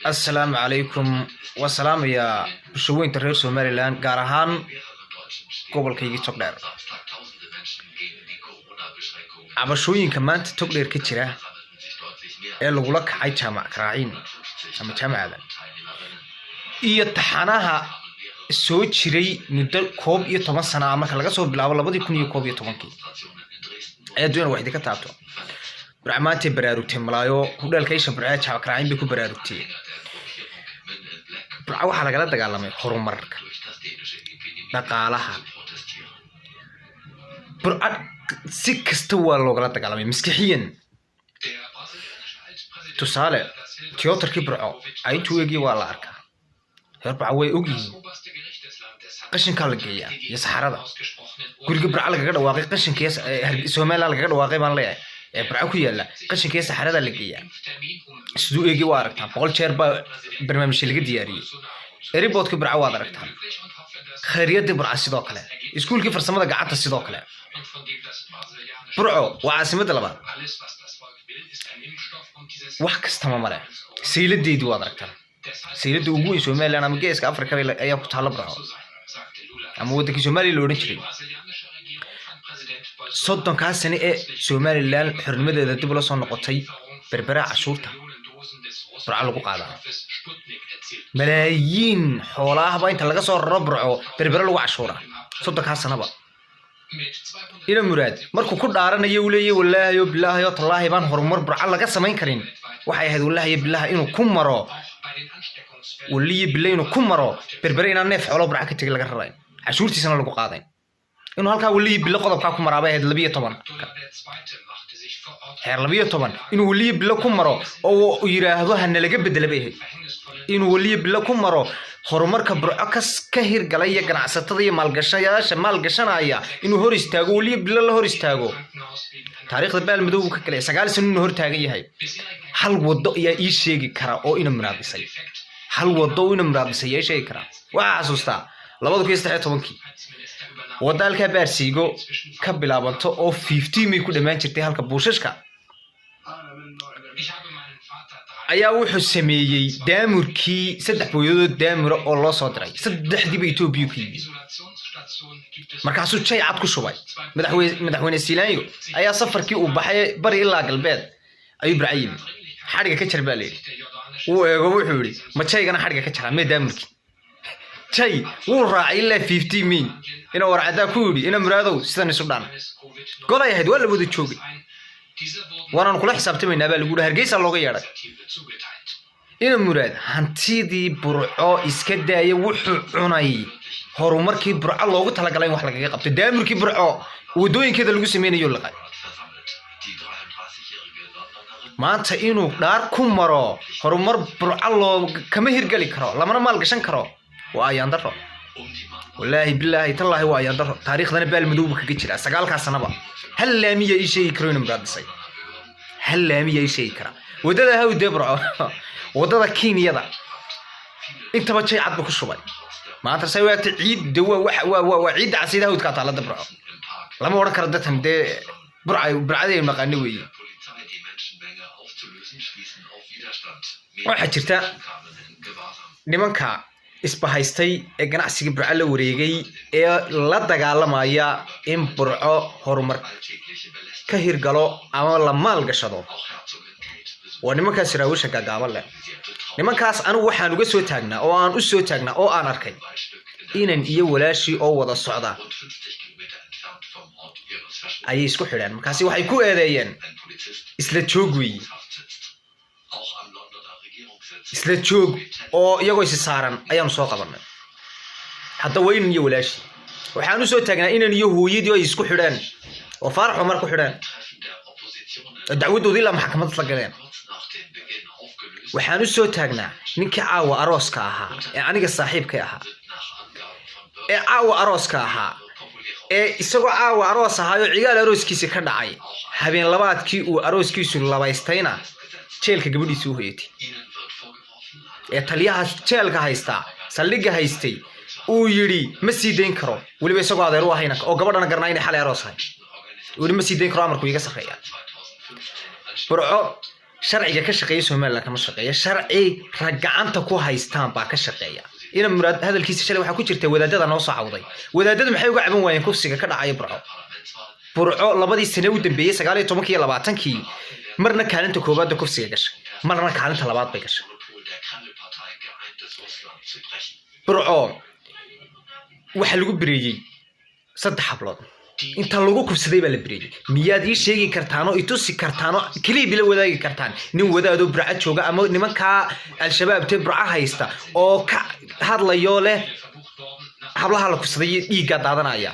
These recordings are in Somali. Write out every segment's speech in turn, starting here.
السلام عليكم والسلام يا بشوين ترير سوماليلاند gaar ahaan gobolkaygii Togdheer cabashooyinka maanta Togdheer ka jira ee lagu la kacay jaamac Karaacin ama jaamacada iyo taxanaha soo jiray muddo 11 sano marka laga soo bilaabo 2011 ee doon wax ka taabto برعمانتي براروتي ملايو هودال كيشا برعاج كراعين بيكو براروتي برعا waxaa laga dagaalamay horumarka dhaqaalaha burcad si kasta waa looga dagaalamay miskixiyan tusaale tiyootarkii burco ay tuugii waa la arkaa herba way ogyihiin qashinka la geeyaa iyo saxarada guriga burca laga dhawaaqay qashinkiisa Soomaaliya laga dhawaaqay baan leeyahay برعو كيالا قشن كيس حرادة لقيا سدو إيجي واركتها بقول شير برنامج اللي دياري ريبوت كبرعو واركتها خيريات برع الصداق له سكول كيف رسمه ده قعدت الصداق له برعو وعاصمة الأبد وحكس تمام مرة سيلد دي دو واركتها سيلد وجوي سومالي أنا مجيس كأفريقيا أيام كتحلا برعو أما ودك سومالي لورنشري صدق كاسني سوماليلاند xurnimadeeda dib loo soo noqotay berbera cashuurta burca lagu qaadaa malaayiin xoolaha ba inta laga soo robrco berbera lagu cashuura صدق kaasanaba ila muraad markuu ku dhaaranayo uu leeyahay wallaahi billaahi tallaahi baan horumar burca laga sameyn karin waxay ahayd wallaahi billaahi inuu ku maro wallaahi billaahi inuu ku maro berbera inaan neef xoolo burca ka tagi laga raray cashuurtiisana lagu qaaday إنه هالك ولي بلقطة بكاكم مرابع هاد لبيه طبعا هاد لبيه طبعا إنه ولي بلكم مرا أو يراهدوها إن لقى بدل بيه إنه ولي بلكم مرا هرمر كبر أكس كهير قليا كان عصتضي مالقشايا شمال قشنا يا إنه هور يستاجو ولي بلا هور يستاجو تاريخ البال مدو ككله سجال سنين هور تاجي هاي هل وضع يا إيش شيء كرا أو إنه مرابسي هل وضع إنه مرابسي يا شيء كرا وعسوستا لبضو كيس تحت طبنكي wadalka baarsiigo ka bilaabanto oo 50 mi ku dhamaan jirtay halka buushashka ayaa wuxuu sameeyay daamurkii saddex booyadood daamuro oo loo soo diray saddexdiiba Itoobiya ku yimid markaasuu jay cad ku shubay madaxweyne Siilaanyo ayaa safarkii uu baxay bari ilaa galbeed ayuu Ibraahim xariga ka jarbaalay uu eego wuxuu yiri ma jaygana xariga ka jara ma daamurkii شيء ورا إلا 50 مين إنه ورا عدا كودي إنه مرادو سنة سودان قلا يهد ولا بدو تشوفي وانا نقول حساب تمين نبى نقول هرجيس الله غيره إنه مراد هنتيدي برعو إسكده يوحوناي هرمر كي برع الله قلت لك لا يوحنا كي قبت دامر كي برعو ودوين كده لقوا سمين يولقي ما أنت إنه دار كم مرة هرمر برع الله كم هيرجلي كرا لما ما لقشان كرا وأيان درو والله بالله تالله هو أيان درو تاريخ ذا نبال مدوبك كتير سجال كاسنبا هل لامي أي شيء يكرون مراد سي هل لامي أي شيء يكرا وده هو دبرة وده كين يدا أنت ما شيء عبك الشباب ما ترى وقت عيد دوا وعيد عسيده وتقطع على دبرة لما ورك ردتهم ده برعاية مقانوي واحد شرتا نمكا isbahaystay ee ganacsiga burca la wareegay ee la dagaalamaya in burco horumar ka hirgalo ama la maal gashado waa nimankaas raawasha gagaabal leh nimankaas anu waxaan uga soo taagnaa oo aan u soo taagnaa oo aan arkay inan iyo walaashi oo wada socda ay isku xidhaan markaas waxay ku eedeeyeen isla joog weey isla joog oo iyagoo is saaran ayaan soo qabanay hadda weyn iyo walaashi waxaan u soo taagnaa inaan iyo hooyadii ay isku xidhaan oo Faarax Umar ku xidhaan dacwadoodii la maxkamadda la galeen waxaan u soo taagnaa ninkii caawa arooska ahaa ee aniga saaxiibkay ahaa ee caawa arooska ahaa ee isagoo caawa aroos ahaayo cigaal arooskiisa ka dhacay habeen labaadkii uu arooskiisu labaystayna jeelka gabadhiisa u hoyatay ee taliyaha jeelka haysta saldhiga haystay uu yiri ma sii deyn karo waliba isagoo adeer u ahayna oo gabadhana garnaa inay xalay aroos hay wali ma sii deyn karo amarku iga saxeeyaa burco sharciga ka shaqeeya Soomaaliland kama shaqeeya sharci ragacanta ku haystaan baa ka shaqeeya ina muraad hadalkiisa shalay waxa ku jirtay wadaadada noo soo cawday wadaadada maxay uga caban waayeen kufsiga ka dhacay burco labadii sano u dambeeyay 19 iyo 20kii marna kaalinta koobaad kufsiga gashay marna kaalinta labaad bay gashay burco waxa lagu bireeyay 3 hablood inta lagu kufsaday baa la bireeyay miyaad ii sheegi kartaan oo itusi kartaan oo kaliya bila wadaagi kartaan nin wadaado burca jooga ama nimanka al-shabaab te burca haysta oo ka hadlayo leh hablaha la kufsaday dhiiga daadanaya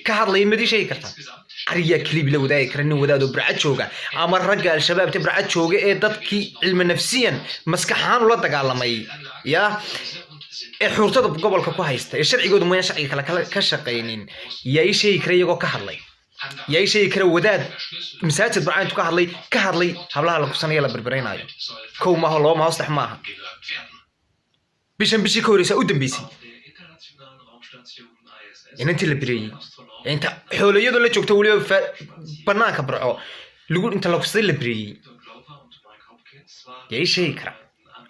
ka hadlay ma ii sheegi kartaan ariya kaliya bila wadaagi karaan nin wadaado burca jooga ama ragga al-shabaab te burca jooga ee dadkii cilmi nafsiyan maskaxaan ula dagaalamay ya xurtada gobolka ku haysta sharcigoodu ma sharciga kala ka shaqeeynin yaa shay kale iyago ka hadlay yaa shay kale wadaad masaajid barcaantu ka hadlay hablaha la kusanaya la barbareenayo kow ma holo ma hostax maaha bishan bishi ka horeysa u dambeysay inantii la bireeyay inta xooliyadu la joogto waliba banaanka burco lagu inta la kusaday la bireeyay yaa shay kale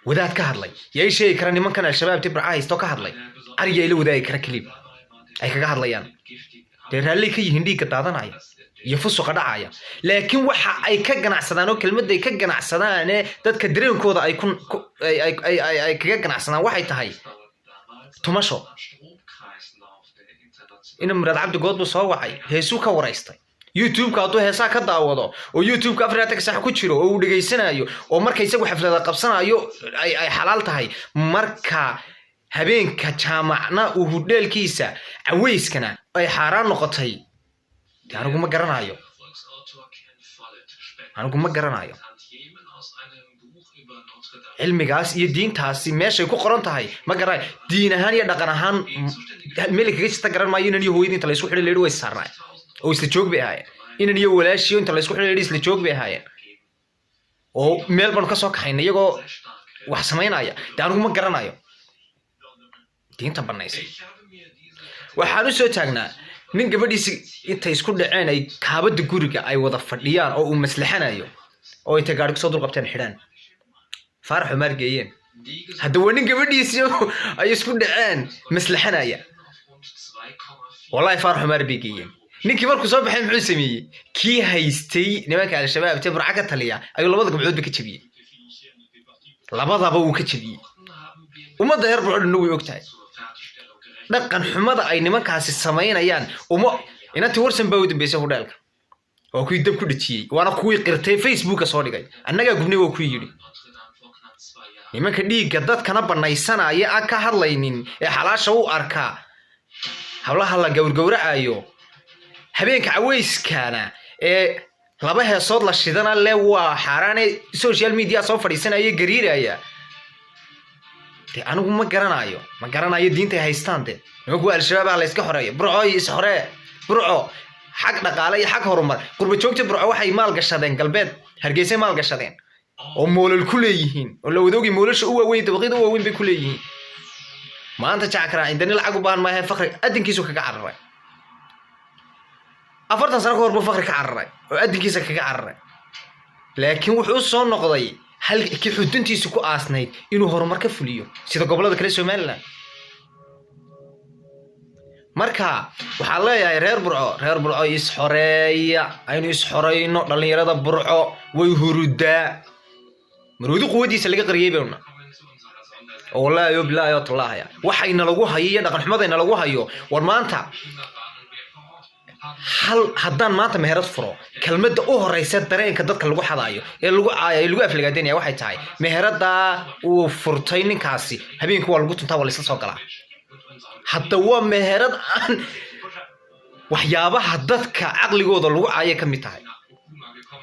wadaad ka hadlay yaa shay kara nimankan al-shabaab tibra haysto ka hadlay ariga ila wadaay kara kaliib ay kaga hadlayaan deeraalay ka yihiin dhiiga daadanaya iyo fusuqa dhacaya laakiin waxa ay ka ganacsadaan oo kelmaday ka ganacsadaan dadka dareenkooda ay kaga ganacsadaan waxay tahay tumasho ina murad cabdi godbo soo wacay heesu ka wareystay YouTube ka haduu heesaa ka daawado oo YouTube ka Afrika sax ku jiro oo uu dhageysanayo oo markay isagu xaflada qabsanayo ay xalaal tahay marka habeenka jaamacna uu hudheelkiisa aweyskana ay xaraan noqotay anigu ma garanayo cilmigaas iyo diintaasi meeshay ku qoran tahay ma garay diin ahaan iyo dhaqan ahaan meelka ka garan maayo inay hooyadii inta la isku xidhay leeyahay way saarnaa oo isla joog bay ahaayeen inaan iyo walaashiyo inta la isku xidhay isla joog bay ahaayeen oo meel baan ka soo kaxaynay iyagoo wax sameynaya anigu ma garanayo diinta banaysay waxaan u soo taagnaa nin gabadhiisi inta isku dhaceen ay kaabada guriga ay wada fadhiyaan oo uu maslaxanayo oo ay tagaarku soo dul qabteen xidhan Farax Umar geeyeen hadda waa nin gabadhiisi ay isku dhaceen maslaxanaya wallahi Farax Umar geeyeen ninkii markuu soo baxay muxuu sameeyay kii haystay nimanka al-shabaab te burca ka taliya ayuu labada gabdhood ka jabiyay labadaba uu ka jabiyay umada heer burcudna way ogtahay dhaqan xumada ay nimankaasi sameynayaan inanti warsan baa u dambeysay hudheelka oo kuwii dab ku dhajiyay waana kuwii qirtay Facebook soo dhigay annaga gubnay waa ku yiri nimanka dhiiga dadkana banaysanaya ka hadlaynin ee xalaasha u arka hablaha la gowrgowracayo habeenka aweyskana ee laba heesood la shidana le waa xaraanay social media soo fadhiisanaya gariiraya anigu ma garanayo diinta ay haystaan nimanku al-shabaab la iska xoreeyo burco xaq dhaqaale iyo xaq horumar qurba joogta burco waxay maal gashadeen galbeed hargeysa maal gashadeen oo moolal ku leeyihiin oo la wadoogi moolasha u waaweyn dabaqida u waaweyn bay ku leeyihiin maanta jaakra indana lacag u baahan ma yahay faqri adinkiisu kaga cararay 40 sano ka hor buu faqri ka cararay oo adinkiisa kaga cararay laakiin wuxuu soo noqday halkii xuduntiisu ku aasnayd inuu horumar ka fuliyo sida gobolada kale Soomaaliland marka waxa la leeyahay reer burco is xoreeya aynu is xoreyno dhalinyarada burco way hurudaa maruudu quwadiisa laga qariyay beena wallahi billahi tallahi waxayna lagu hayo dhaqan xumadayna lagu hayo war maanta hal haddaan maanta meherad furo kelmadda u horeysa dareenka dadka lagu xadaayo ee lagu caayo lagu aflagaadeynaya waxay tahay meherada uu furtay ninkaasi habeenku waa lagu tuntaa wala isla soo galaa hadda waa meherad aan waxyaabaha dadka aqligooda lagu caayo ka mid tahay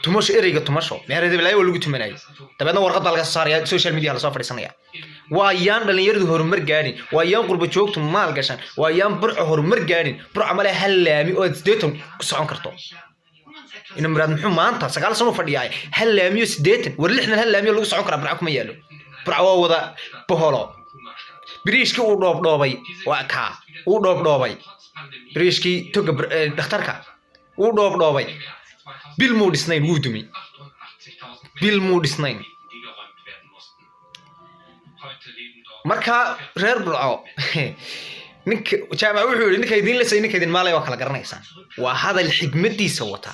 tumasho ereyga tumasho meherada bilaa waa lagu tumanay dabeedna warqad baa laga saaraya social media la soo fadhiisanaya waa yaan dhalinyaradu horumar gaadhin waa yaan qurba joogtu maal gashan waa yaan burco horumar gaadhin burco male hal laami oo 80 ku socon karto ina muraad muxuu maanta 9 sano fadhiyay hal laami oo 80 war 60 hal laami lagu socon kara burco kuma yaalo burco waa wada boholo biriishkii uu dhoobdhoobay waa ka uu dhoobdhoobay biriishkii toga dhakhtarka uu dhoobdhoobay bil muu dhisnayn wuu dumay بالمودسنين marka reer burco ninka jaamac wuxuu yiri ninka idin la say ninka idin maalay waa kala garanaysan waa hadal xigmadiisa wata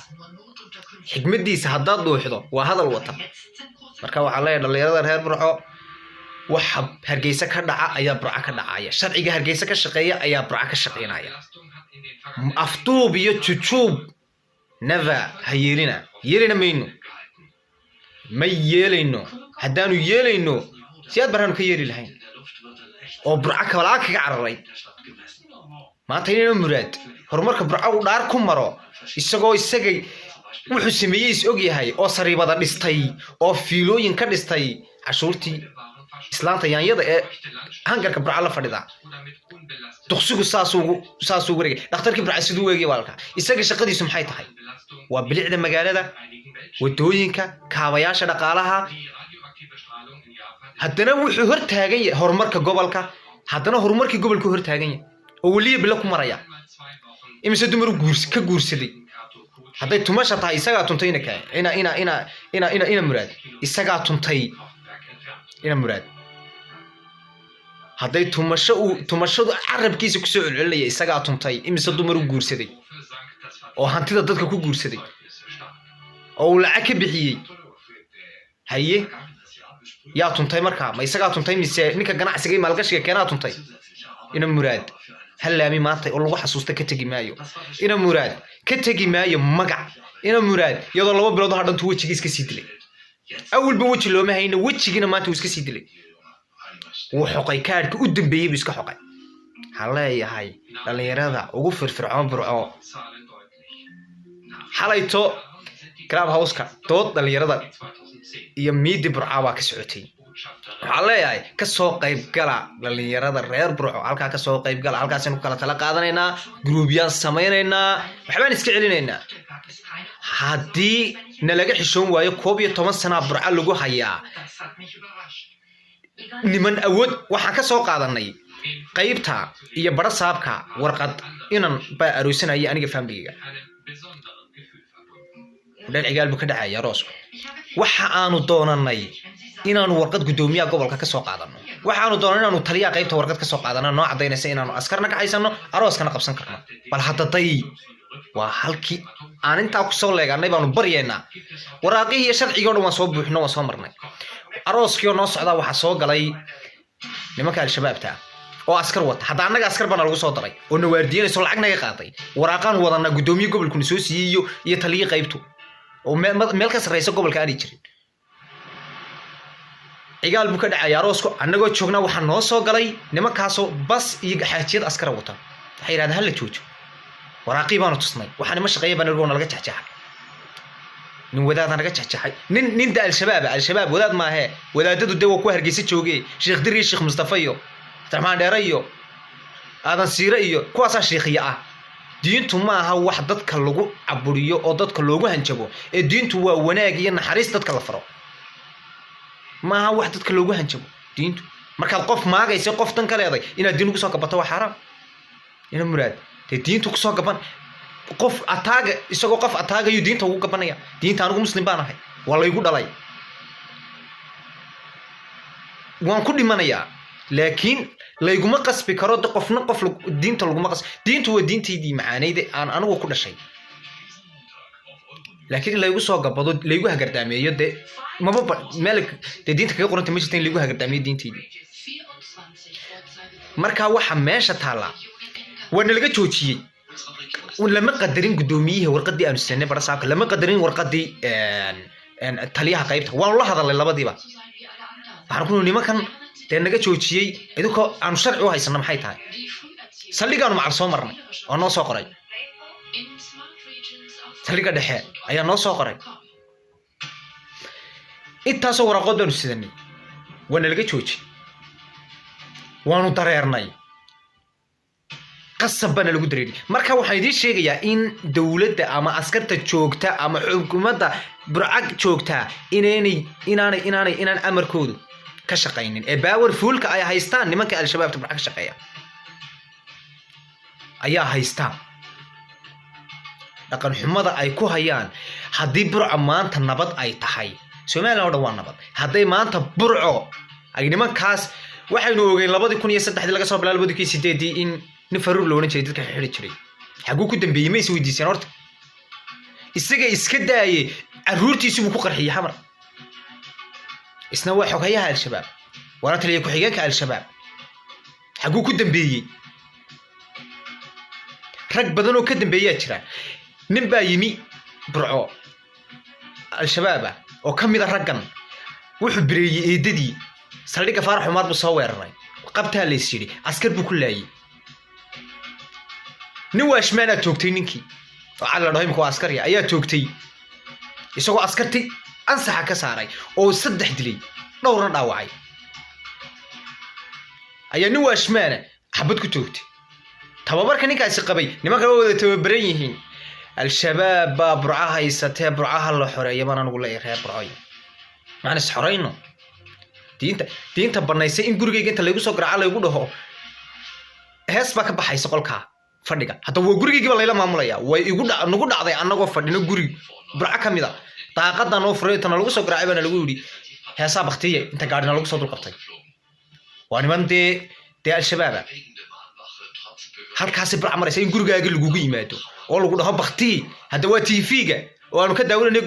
xigmadiisa haddaad dhuuxdo waa hadal wata marka waxa la dhalinyarada reer burco waxa hargeysa ka dhaca ayaa burco ka dhacaya sharciga hargeysa ka shaqeeya ayaa burco ka shaqeynaya aftuub iyo jujuub never hayelina mayno ma yeelayno haddaanu yeelayno siyaad baraan ka yeeli lahayn oo burco kala kaga cararay maanta inuu muraad horumarka burco u dhaar ku maro isagoo isagay wuxuu sameeyay is og yahay oo sariibada dhistay oo fiilooyin ka dhistay cashuurtii islaanta yaanyada ee hangarka burco la fadhida duqsigu saasuu wareegay dhakhtarkii burco siduu weegay walka isaga shaqadiisu maxay tahay waa bilicda magaalada wadooyinka kaabayaasha dhaqaalaha haddana wuxuu hor taagan yahay horumarka gobolka haddana horumarkii gobolka hor taagan yahay oo waliya bila ku maraya imise dumar ka guursaday hadday tumasha tahay isagaa tuntay ina muraad isagaa tuntay ina muraad hadday tumashadu carabkiisa ku soo celcelinaya isagaa tuntay imise dumar guursaday oo hantida dadka ku guursaday oo lacag ka bixiyay haye yaa tuntay markaa ma isagaa tuntay mise ninka ganacsiga maalgashiga keenaa tuntay ina muraad halaami maanta oo lagu xasuusta ka tagi maayo ina muraad ka tagi maayo magac ina muraad iyadoo 2 bilood hadhantu wajigiis ka sii dilay awalba waji looma hayno wajigina maanta uu iska sii dilay wuu xoqay kaadhka u dambeeyay buu iska xoqay haleeyahay dhalinyarada ugu firfircoon burco xalayto club house-ka dood dhalinyarada iyo miidi burco baa ka socotay waxaa leeyahay ka soo qayb gala dhalinyarada reer burco halkaa ka soo qayb gala halkaasaynu kala tala qaadanaynaa gruubyaan samaynaynaa waxbaan iska celinaynaa haddii nalaga xishoon waayo 11 sana burco lagu hayaa niman awood waxaan ka soo qaadanay qaybta iyo barasaabka warqad inan baa aroosanaya aniga family-ga dal cigaal bu ka dhacay roosku waxa aanu doonanay inaanu warqad gudoomiyaha gobolka ka soo qaadano waxaanu doonanay inaanu taliya qaybta warqad ka soo qaadano noo cadeynaysa inaanu askarna ka haysano arooskana qabsan karno bal hadaday waa halkii aan inta ku soo leeganay baanu baryeena waraaqihii iyo sharciga oo dhan soo buuxno waa soo marnay arooskii oo noo socda waxa soo galay nimanka al-shabaabta oo askar wata hada anaga askar bana lagu soo daray oo nawaardiyeenayso lacag naga qaaday waraaqan wadana gudoomiyaha gobolku soo siiyo iyo taliya qaybtu oo meel ka sareysa gobolka aan jirin cigaal bu ka dhacay aroosku anagoo joogna waxa noo soo galay nimankaas oo bas iyo xaajiyad askar wata waxay yiraahdeen hal joojo waraaqii baanu tusnay waxaan ma shaqeeyay baan laga jaxjaxay nin wadaad naga jaxjaxay nin da al-shabaab wadaad ma aha wadaadadu dawo ku hargeysa joogay sheekh diri sheekh mustafa iyo tarmaan dheerayo aadan siira iyo kuwaas sheekhiya ah diintu ma aha wax dadka lagu caburiyo oo dadka loogu hanjabo ee diintu waa wanaag iyo naxariis dadka la faro ma aha wax dadka loogu hanjabo diintu marka qof maagaysa qof tan kale eeday ina diin ugu soo kabato waa xaraam ina muraad diintu ku soo gaban qof ataaga isagoo qof ataaga iyo diinta ugu gabanaya diinta anigu muslim baan ahay waa la igu dhalay waan ku dhimanayaa laakiin la iguma qasbi karo qofna qof diinta laguma qasbi diintu waa diinteedii macaanayda aan anigu ku dhashay laakiin la igu soo gabado la igu hagardaameeyo maba meel diinta kaga qoranta ma jirto in la igu hagardaameeyo diinteedii marka waxa meesha taala wana laga joojiyay lama qadarin gudoomiyaha warqadii aanu sanay barasaabka lama qadarin warqadii taliyaha qaybta waan la hadalay labadiiba waxaan ku nimankan naga joojiyay idinko aanu sharci u haysano maxay tahay saldhigaanu macal soo marnay oo noo soo qoray saldhiga dhexe ayaa noo soo qoray intaasoo waraqood baanu sidanay waana laga joojiyay waanu dareernay qasab bana lagu dareeray marka waxaan idin sheegayaa in dawladda ama askarta joogta ama xukuumadda burcag joogta inaan amarkoodu ka shaqeynin ee power fuulka ay haystaan nimanka al-shabaabta burcag ka shaqeeya ayaa haystaan dhaqan xumada ay ku hayaan haddii burca maanta nabad ay tahay Soomaaliland oo dhan waa nabad hadday maanta burco ay nimankaas waxaynu ogeyn 2003 laga soo bilaabo 2008 in nifaruur loo oran jiray dadka xiri jiray xaguu ku dambeeyay ma is weydiiseen horta isaga iska daayay caruurtiisu ku qarxiyay xamar isna waa xogayaha al-shabaab wala taliye ku xigeenka al-shabaab xaguu ku dambeeyay rag badan oo ka dambeeyay jira nin baa yimi burco al-shabaab oo kamid ah raggan wuxuu bireeyay eedadii saldhiga Faarax Umar buu soo weeraray qabtaa la isiri askar buu ku laayay nin waashmaan aad joogtay ninkii oo alla dhahay imku askari ayaa joogtay isagoo askarti ansaxa ka saaray oo 3 dilay dhowrna dhaawacay ayaa nin waashmaan xabad ku joogtay tababarka ninkaasi qabay nimanka wada tababaran yihiin al-shabaab burcaha haysatee burcaha la xoreeyay baan anigu leeyahay burcay macna xoreyno diinta banaysay in gurigeyga inta lagu soo garaaco lagu dhaho hees ba ka baxaysa qolka fadhiga hada waa gurigeyga la maamulaya way igu nagu dhacday anagoo fadhino guri burca kamida daaqadan oo fureeytana lagu soo garaacay bana lagu yiri heesa baqtiye inta gaadhina lagu soo dul qabtay waa niman de al-shabaab halkaas burca maraysa in gurigaaga lagu yimaado oo lagu dhaho baqti hada waa TV-ga oo aanu ka daawanayno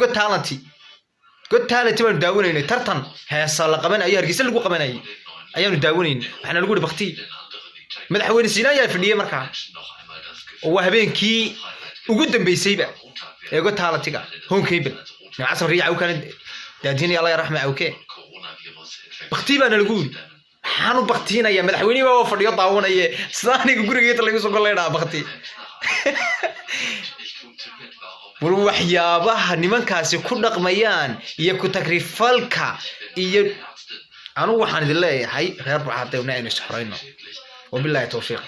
god talent baan daawanayno tartan heesa la qaban ay hargeysa lagu qabanay ayaanu daawanayno waxana lagu baqti madaxweyne Siina ayaa fadhiyay markaa oo habeenkii ugu dambeysayba ee god talentiga honkeyba casr riica uu kan daadini Allah yarxama awkee baqti baan lagu waxaanu baqtiinaya madaxweynaha oo fadhiyo daawanaya saaniga gurigeeda lagu soo goleeyaa baqti waxyaabaha nimankaasi ku dhaqmayaan iyo ku takrifalka iyo anu waxaan idin leeyahay reer Buuxadeena inay isxoreyno wabillahi tawfiiq